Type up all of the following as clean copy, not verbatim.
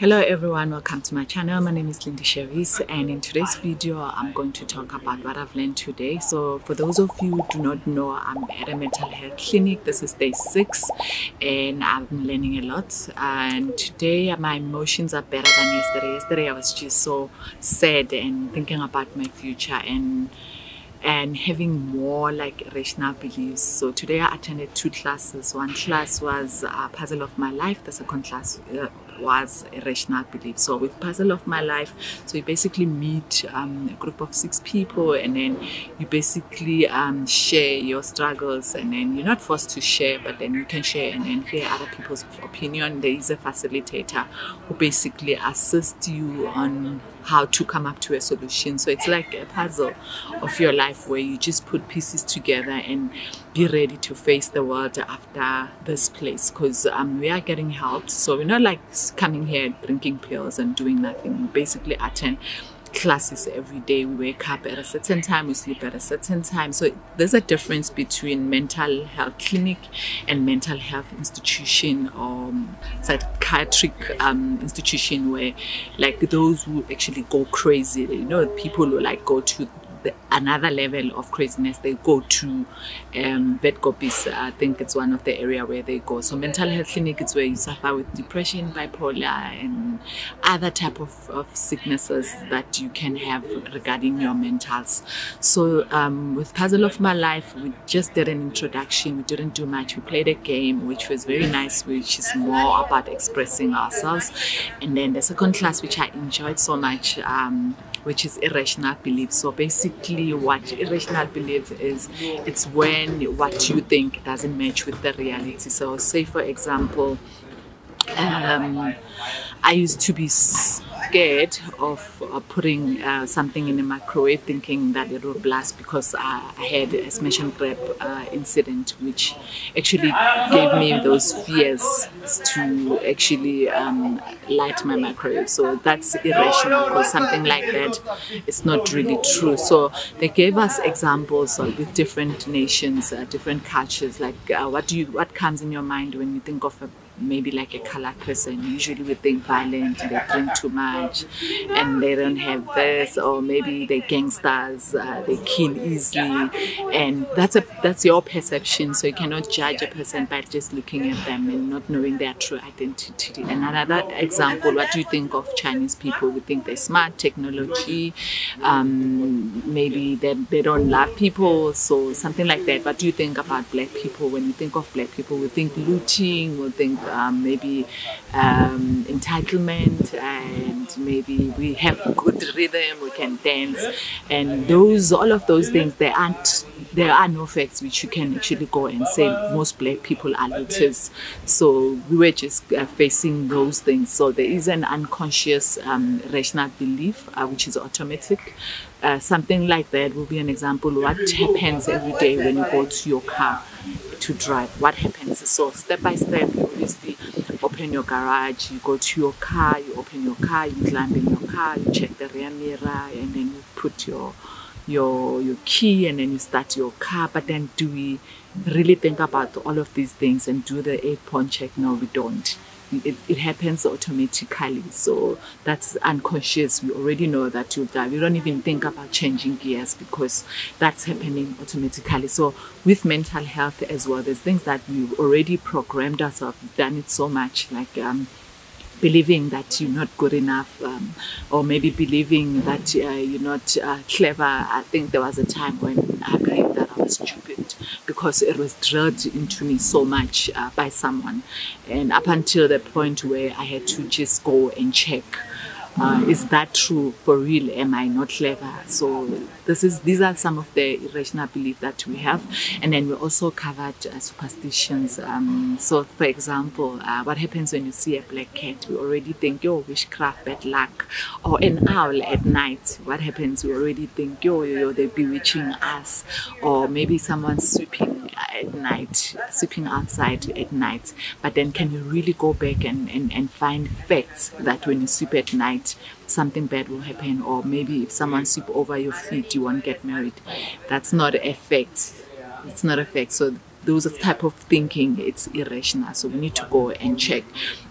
Hello everyone, welcome to my channel. My name is Lindy Cherise, and in today's video I'm going to talk about what I've learned today. So for those of you who do not know, I'm at a mental health clinic. This is day 6 and I've been learning a lot, and today my emotions are better than yesterday. Yesterday I was just so sad and thinking about my future and having more like irrational beliefs. So today I attended 2 classes. One class was Puzzle of My Life. The second class was Irrational Beliefs. So with Puzzle of My Life, so you basically meet a group of 6 people, and then you basically share your struggles, and then you're not forced to share, but then you can share and then hear other people's opinion. There is a facilitator who basically assists you on how to come up to a solution. So it's like a puzzle of your life where you just put pieces together and be ready to face the world after this place, because we are getting help. So we're not like coming here drinking pills and doing nothing. We basically attend classes every day. We wake up at a certain time, we sleep at a certain time. So there's a difference between mental health clinic and mental health institution or psychiatric institution, where like those who actually go crazy, you know, people who like go to another level of craziness, they go to vet copies. I think it's one of the area where they go. So mental health clinic is where you suffer with depression, bipolar, and other type of sicknesses that you can have regarding your mentals. So with Puzzle of My Life, we just did an introduction. We didn't do much. We played a game which was very nice, which is more about expressing ourselves. And then the second class, which I enjoyed so much, which is Irrational Belief. So basically what irrational belief is, it's when what you think doesn't match with the reality. So say for example, I used to be scared of putting something in the microwave, thinking that it would blast, because I had a smash and grab incident, which actually gave me those fears to actually light my microwave. So that's irrational, because something like that is not really true. So they gave us examples with different nations, different cultures, like what comes in your mind when you think of maybe like a colored person. Usually we think violent, they drink too much and they don't have this, or maybe they're gangsters, they kill easily, and that's your perception. So you cannot judge a person by just looking at them and not knowing their true identity. Another example, what do you think of Chinese people? We think they're smart, technology, maybe they don't love people, so something like that. What do you think about black people? When we think of black people, we think looting, we think maybe entitlement, and maybe we have good rhythm, we can dance, and all of those things, there are no facts which you can actually go and say most black people are looters. So we were just facing those things. So there is an unconscious rational belief which is automatic. Something like that will be an example. What happens every day when you go to your car to drive? What happens? So step by step, you obviously open your garage, you go to your car, you open your car, you climb in your car, you check the rear mirror, and then you put your key, and then you start your car. But then do we really think about all of these things and do the 8-point check? No, we don't. It happens automatically. So that's unconscious. We already know that you'll die. We don't even think about changing gears, because that's happening automatically. So with mental health as well, there's things that we've already programmed ourselves. We've done it so much, like believing that you're not good enough, or maybe believing that you're not clever. I think there was a time when I believed that I was stupid, because it was drilled into me so much by someone, and up until the point where I had to just go and check, is that true for real? Am I not clever? So these are some of the irrational beliefs that we have. And then we also covered superstitions. So for example, what happens when you see a black cat? We already think, yo, witchcraft, bad luck. Or an owl at night, what happens? We already think, yo, they're bewitching us. Or maybe someone's sweeping at night, sweeping outside at night. But then can you really go back and find facts that when you sweep at night, something bad will happen? Or maybe if someone sweep over your feet, you won't get married. That's not a fact. It's not a fact. So those type of thinking, it's irrational. So we need to go and check.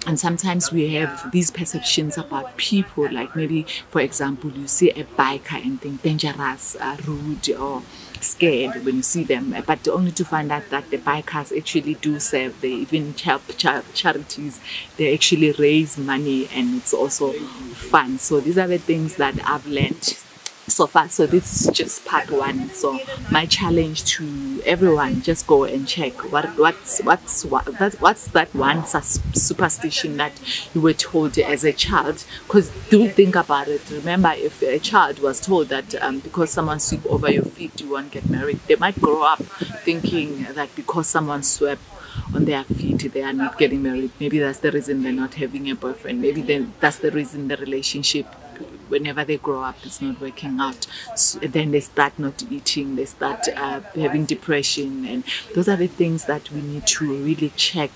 And sometimes we have these perceptions about people, like maybe, for example, you see a biker and think dangerous, rude, or scared when you see them, but only to find out that the bikers actually do serve. They even help charities, they actually raise money, and it's also fun. So these are the things that I've learned so far. So this is just part one. So my challenge to everyone, just go and check what's that one superstition that you were told as a child. Because do think about it. Remember, if a child was told that because someone sweep over your feet you won't get married, they might grow up thinking that because someone swept on their feet they are not getting married. Maybe that's the reason they're not having a boyfriend. Maybe then that's the reason the relationship, whenever they grow up, it's not working out. So then they start not eating, they start having depression, and those are the things that we need to really check.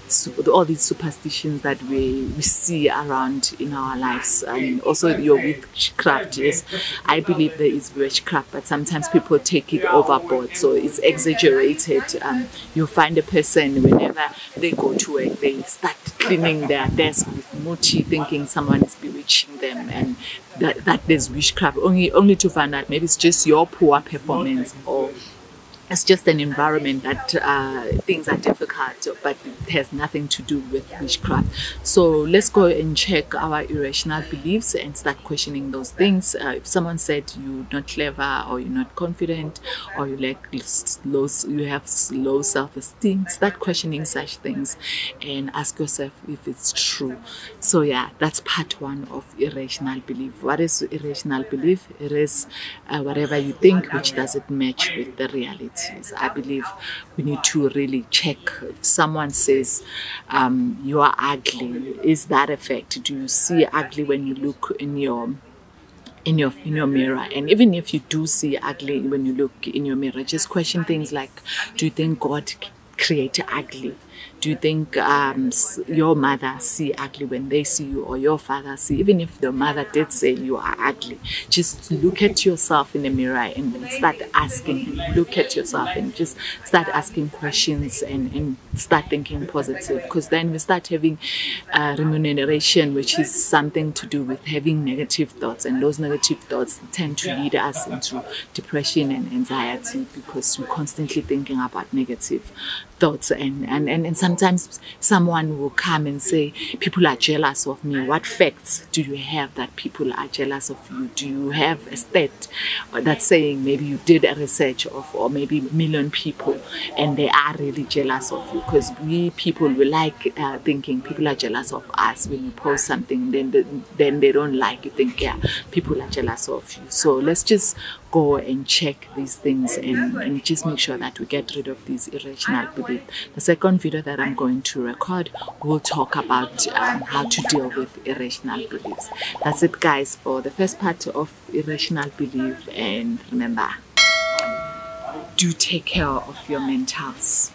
So all these superstitions that we see around in our lives, and also your witchcraft. Yes, I believe there is witchcraft, but sometimes people take it overboard, so it's exaggerated. You find a person, whenever they go to work, they start cleaning their desk with muchi, thinking someone is bewitching them, and that there's witchcraft, only to find out maybe it's just your poor performance, or it's just an environment that things are difficult, but it has nothing to do with witchcraft. So let's go and check our irrational beliefs and start questioning those things. If someone said you're not clever, or you're not confident, or you have low self-esteem, start questioning such things and ask yourself if it's true. So yeah, that's part one of irrational belief. What is irrational belief? It is whatever you think which doesn't match with the reality. I believe we need to really check. If someone says you are ugly, is that a fact? Do you see ugly when you look in your mirror? And even if you do see ugly when you look in your mirror, just question things like, do you think God created ugly? Do you think your mother see ugly when they see you, or your father see? Even if the mother did say you are ugly, just look at yourself in the mirror and start asking. Look at yourself and just start asking questions and start thinking positive, because then we start having remuneration, which is something to do with having negative thoughts, and those negative thoughts tend to lead us into depression and anxiety, because we're constantly thinking about negative thoughts. And sometimes someone will come and say, people are jealous of me. What facts do you have that people are jealous of you? Do you have a stat that's saying maybe you did a research of, or maybe a million people, and they are really jealous of you? Because we people, we like thinking people are jealous of us. When you post something, then they don't like, you think, yeah, people are jealous of you. So let's just go and check these things and just make sure that we get rid of these irrational beliefs. The second video that I'm going to record will talk about how to deal with irrational beliefs. That's it, guys, for the first part of irrational belief. And remember, do take care of your mentals.